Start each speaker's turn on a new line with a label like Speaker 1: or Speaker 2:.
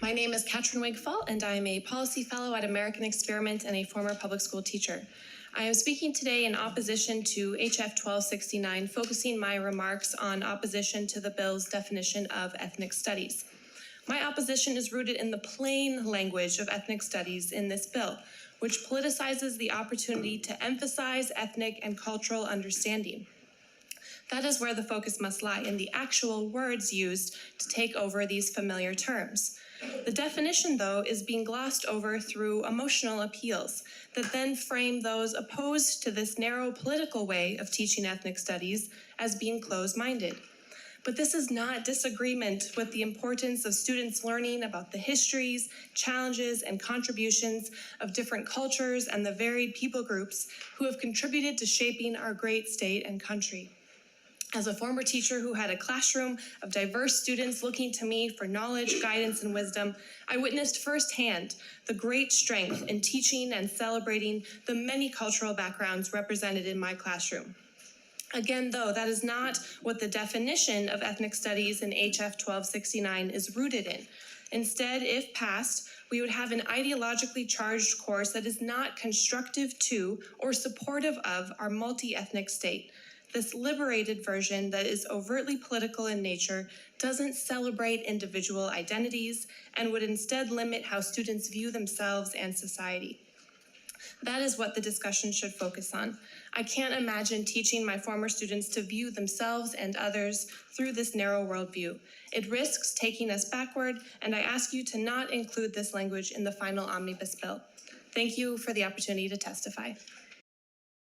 Speaker 1: My name is Catrin Wigfall, and I am a policy fellow at American Experiment and a former public school teacher. I am speaking today in opposition to HF 1269, focusing my remarks on opposition to the bill's definition of ethnic studies. My opposition is rooted in the plain language of ethnic studies in this bill, which politicizes the opportunity to emphasize ethnic and cultural understanding. That is where the focus must lie, in the actual words used to take over these familiar terms. The definition, though, is being glossed over through emotional appeals that then frame those opposed to this narrow political way of teaching ethnic studies as being closed-minded. But this is not disagreement with the importance of students learning about the histories, challenges, and contributions of different cultures and the varied people groups who have contributed to shaping our great state and country. As a former teacher who had a classroom of diverse students looking to me for knowledge, guidance, and wisdom, I witnessed firsthand the great strength in teaching and celebrating the many cultural backgrounds represented in my classroom. Again, though, that is not what the definition of ethnic studies in HF 1269 is rooted in. Instead, if passed, we would have an ideologically charged course that is not constructive to or supportive of our multi-ethnic state. This liberated version that is overtly political in nature doesn't celebrate individual identities and would instead limit how students view themselves and society. That is what the discussion should focus on. I can't imagine teaching my former students to view themselves and others through this narrow worldview. It risks taking us backward, and I ask you to not include this language in the final omnibus bill. Thank you for the opportunity to testify.